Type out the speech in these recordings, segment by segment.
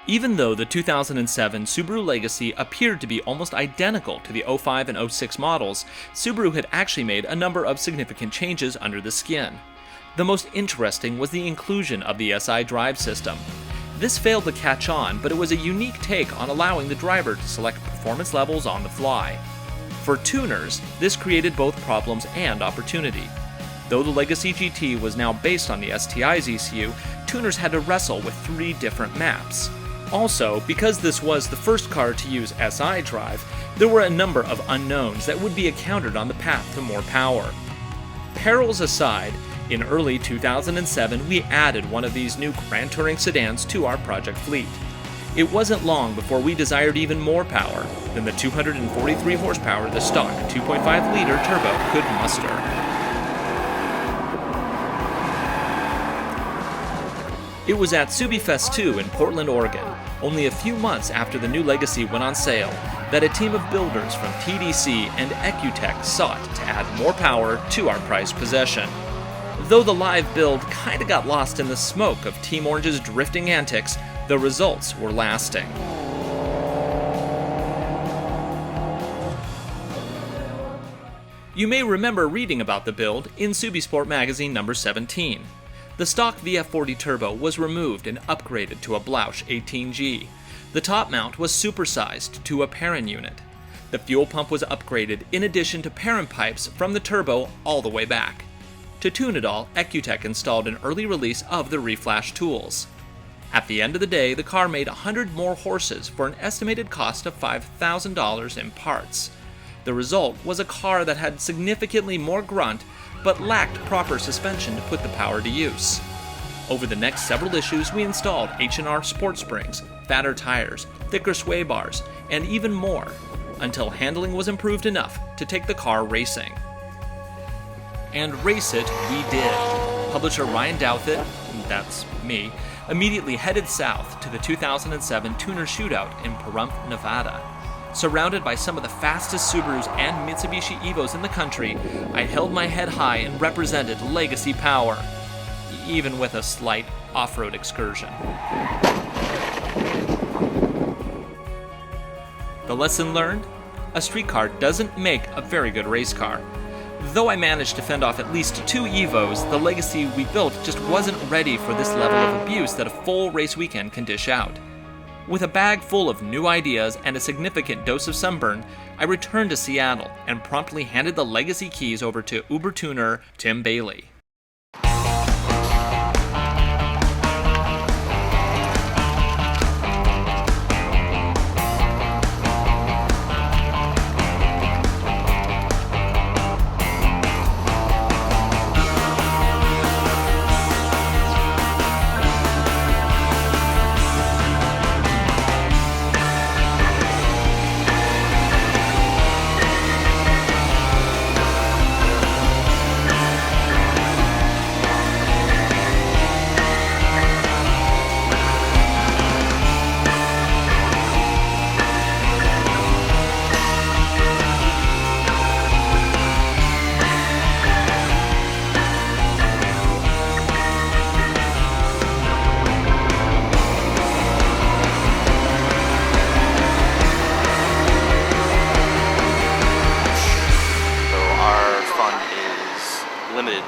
Even though the 2007 Subaru Legacy appeared to be almost identical to the 05 and 06 models, Subaru had actually made a number of significant changes under the skin. The most interesting was the inclusion of the SI drive system. This failed to catch on, but it was a unique take on allowing the driver to select performance levels on the fly. For tuners, this created both problems and opportunity. Though the Legacy GT was now based on the STI's ECU, tuners had to wrestle with 3 different maps. Also, because this was the first car to use SI drive, there were a number of unknowns that would be encountered on the path to more power. Perils aside, in early 2007 we added one of these new Grand Touring sedans to our project fleet. It wasn't long before we desired even more power than the 243 horsepower the stock 2.5-liter turbo could muster. It was at Subiefest 2 in Portland, Oregon, only a few months after the new Legacy went on sale, that a team of builders from TDC and Ecutech sought to add more power to our prized possession. Though the live build kinda got lost in the smoke of Team Orange's drifting antics, the results were lasting. You may remember reading about the build in Subiesport magazine number 17. The stock VF40 turbo was removed and upgraded to a Blausch 18G. The top mount was supersized to a Perrin unit. The fuel pump was upgraded in addition to Perrin pipes from the turbo all the way back. To tune it all, Ecutech installed an early release of the reflash tools. At the end of the day, the car made 100 more horses for an estimated cost of $5,000 in parts. The result was a car that had significantly more grunt, but lacked proper suspension to put the power to use. Over the next several issues, we installed H&R sport springs, fatter tires, thicker sway bars, and even more, until handling was improved enough to take the car racing. And race it we did. Publisher Ryan Douthit, that's me, immediately headed south to the 2007 Tuner Shootout in Pahrump, Nevada. Surrounded by some of the fastest Subarus and Mitsubishi Evos in the country, I held my head high and represented Legacy power, even with a slight off-road excursion. The lesson learned? A street car doesn't make a very good race car. Though I managed to fend off at least 2 Evos, the Legacy we built just wasn't ready for this level of abuse that a full race weekend can dish out. With a bag full of new ideas and a significant dose of sunburn, I returned to Seattle and promptly handed the Legacy keys over to Uber tuner Tim Bailey.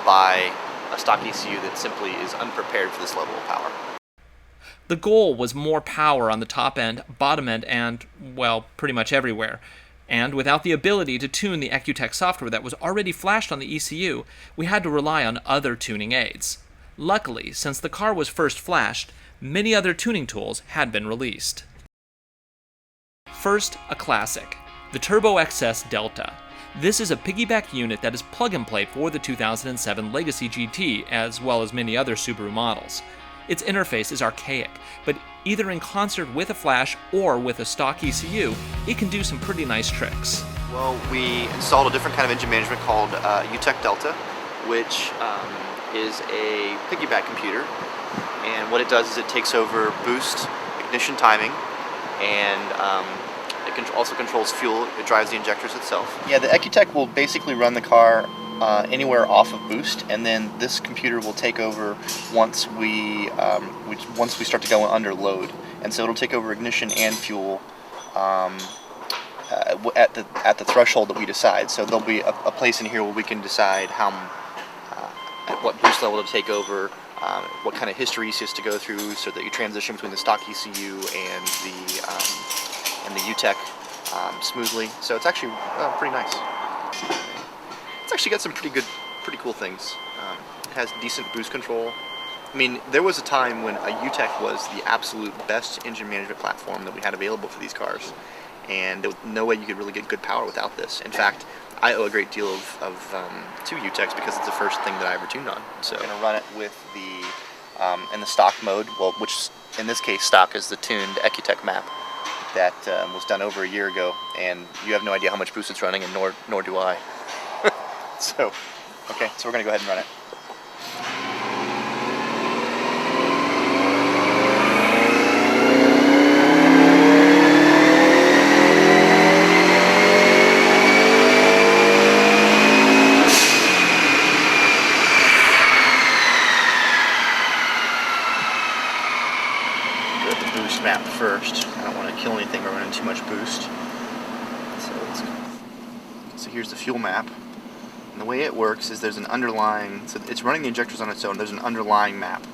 By a stock ECU that simply is unprepared for this level of power. The goal was more power on the top end, bottom end, and, well, pretty much everywhere. And without the ability to tune the Ecutech software that was already flashed on the ECU, we had to rely on other tuning aids. Luckily, since the car was first flashed, many other tuning tools had been released. First, a classic, the Turbo XS Delta. This is a piggyback unit that is plug-and-play for the 2007 Legacy GT, as well as many other Subaru models. Its interface is archaic, but either in concert with a flash or with a stock ECU, it can do some pretty nice tricks. Well, we installed a different kind of engine management called UTEC Delta, which is a piggyback computer, and what it does is it takes over boost, ignition timing, and it also controls fuel. It drives the injectors itself. Yeah, the Ecutech will basically run the car anywhere off of boost, and then this computer will take over once we start to go under load, and so it'll take over ignition and fuel at the threshold that we decide. So there'll be a place in here where we can decide at what boost level to take over, what kind of history ECUs to go through, so that you transition between the stock ECU and the UTEC smoothly. So it's actually pretty nice. It's actually got some pretty cool things. It has decent boost control. I mean, there was a time when a UTEC was the absolute best engine management platform that we had available for these cars, and there was no way you could really get good power without this. In fact, I owe a great deal to UTECs because it's the first thing that I ever tuned on. So I'm gonna run it with in the stock mode, well, which in this case stock is the tuned EcuTech map that was done over a year ago, and you have no idea how much boost it's running, and nor do I. So, okay, so we're gonna go ahead and run it. Go to the boost map first. I don't want to kill anything by running too much boost. So here's the fuel map. And the way it works is there's an underlying, so it's running the injectors on its own, there's an underlying map,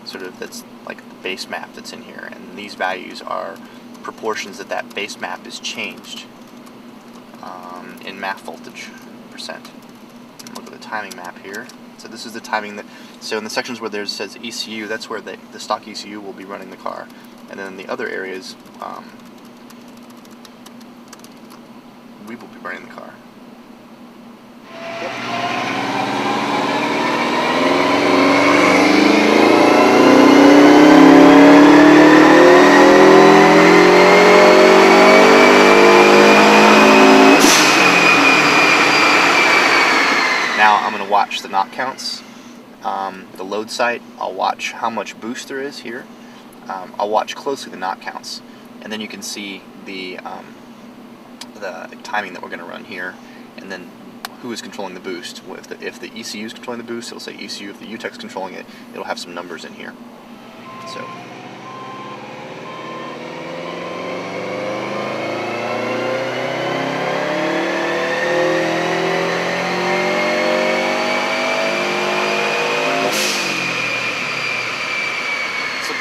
sort of, that's like the base map that's in here, and these values are proportions that base map is changed in MAF voltage percent. And look at the timing map here. So this is the timing so in the sections where there says ECU, that's where the stock ECU will be running the car, and then in the other areas, we will be running the car. Now I'm going to watch the knock counts, the load site. I'll watch how much boost there is here. I'll watch closely the knock counts, and then you can see the timing that we're going to run here, and then who is controlling the boost. If the ECU is controlling the boost, it'll say ECU. If the UTEC is controlling it, it'll have some numbers in here. So.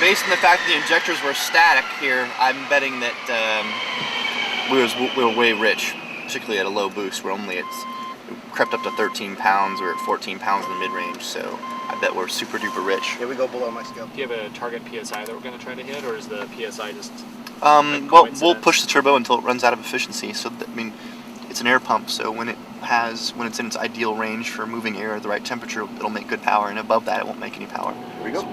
Based on the fact that the injectors were static here, I'm betting that we were way rich, particularly at a low boost. It crept up to 13 pounds. We're at 14 pounds in the mid-range, so I bet we're super duper rich. Here we go below my scale. Do you have a target PSI that we're going to try to hit, or is the PSI just well, we'll push the turbo until it runs out of efficiency. So I mean, it's an air pump, so when it's in its ideal range for moving air at the right temperature, it'll make good power, and above that, it won't make any power. Here we go.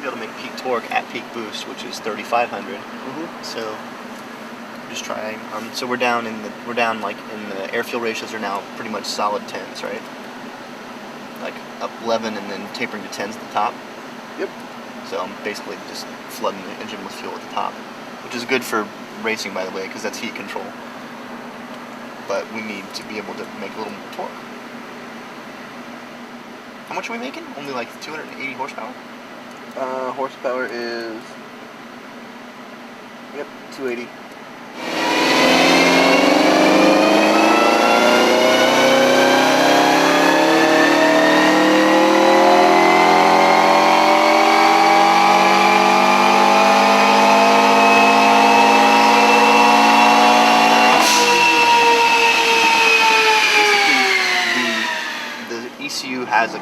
Be able to make peak torque at peak boost, which is 3,500. So just trying. So we're down like in the air fuel ratios are now pretty much solid 10s, right? Like up 11 and then tapering to 10s at the top. Yep. So I'm basically just flooding the engine with fuel at the top, which is good for racing, by the way, because that's heat control. But we need to be able to make a little more torque. How much are we making? Only like 280 horsepower? Horsepower is, yep, 280. The ECU has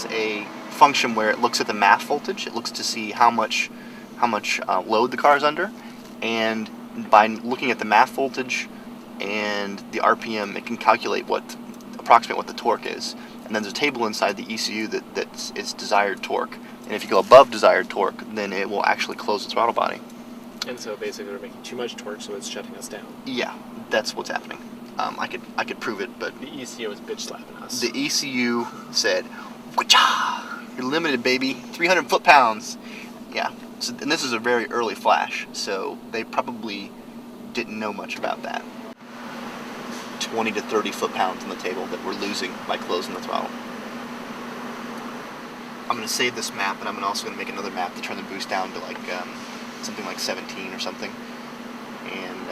a function where it looks at the MAF voltage. It looks to see how much load the car is under, and by looking at the MAF voltage and the RPM, it can calculate approximate what the torque is. And then there's a table inside the ECU that's its desired torque. And if you go above desired torque, then it will actually close the throttle body. And so basically we're making too much torque, so it's shutting us down. Yeah, that's what's happening. I could prove it, but The ECU is bitch slapping us. the ECU said, "Wha-cha! You're limited, baby. 300 foot-pounds." Yeah. So, and this is a very early flash, so they probably didn't know much about that. 20 to 30 foot-pounds on the table that we're losing by closing the throttle. I'm going to save this map, and I'm also going to make another map to turn the boost down to like something like 17 or something. And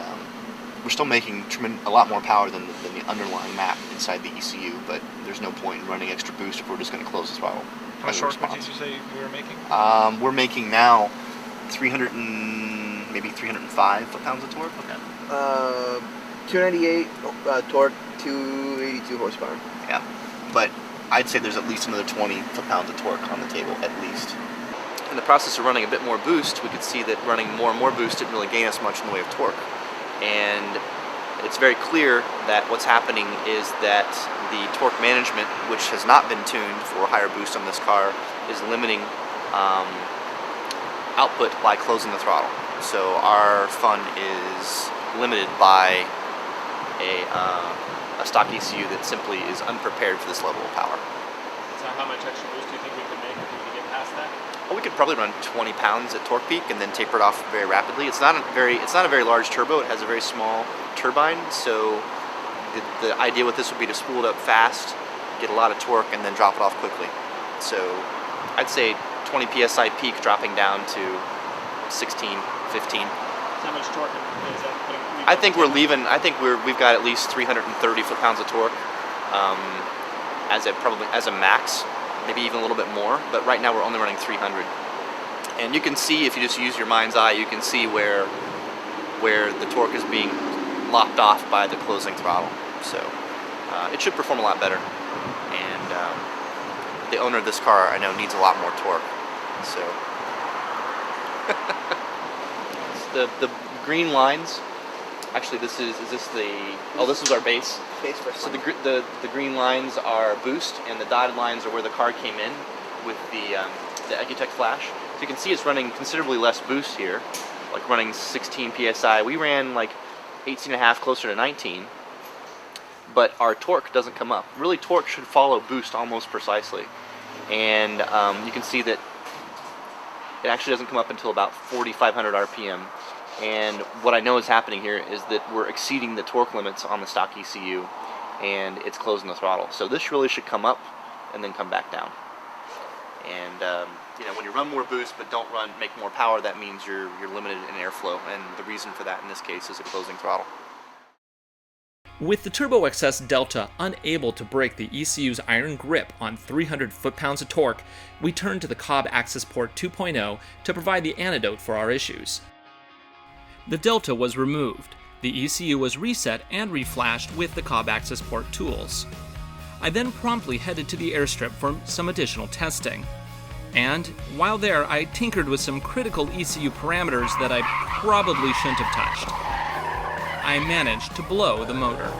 we're still making a lot more power than the underlying map inside the ECU, but there's no point in running extra boost if we're just going to close the throttle. How much torque did you say we were making? We're making now 300 and maybe 305 foot-pounds of torque. Okay. 298 torque, 282 horsepower. Yeah, but I'd say there's at least another 20 foot-pounds of torque on the table, at least. In the process of running a bit more boost, we could see that running more and more boost didn't really gain us much in the way of torque. And it's very clear that what's happening is that the torque management, which has not been tuned for higher boost on this car, is limiting output by closing the throttle. So our fun is limited by a stock ECU that simply is unprepared for this level of power. So how much extra boost do you think we could make if we could get past that? Well, we could probably run 20 pounds at torque peak and then taper it off very rapidly. It's not a very large turbo. It has a very small turbine, so the idea with this would be to spool it up fast, get a lot of torque, and then drop it off quickly. So I'd say 20 psi peak dropping down to 16, 15. How much torque is that? I think we've got at least 330 foot-pounds of torque as a max, maybe even a little bit more. But right now we're only running 300, and you can see, if you just use your mind's eye, you can see where the torque is being lopped off by the closing throttle. So it should perform a lot better. And the owner of this car, I know, needs a lot more torque. So the green lines. Actually, this is our base. Base for So the green lines are boost, and the dotted lines are where the car came in with the Ecutech flash. So you can see it's running considerably less boost here, like running 16 psi. We ran like 18.5, closer to 19, but our torque doesn't come up. Really, torque should follow boost almost precisely, and you can see that it actually doesn't come up until about 4,500 RPM. And what I know is happening here is that we're exceeding the torque limits on the stock ECU, and it's closing the throttle. So this really should come up and then come back down. And when you run more boost but don't make more power, that means you're limited in airflow, and the reason for that in this case is a closing throttle. With the Turbo XS Delta unable to break the ECU's iron grip on 300 foot-pounds of torque, we turned to the Cobb Access Port 2.0 to provide the antidote for our issues. The Delta was removed, the ECU was reset and reflashed with the Cobb Access Port tools. I then promptly headed to the airstrip for some additional testing. And while there, I tinkered with some critical ECU parameters that I probably shouldn't have touched. I managed to blow the motor.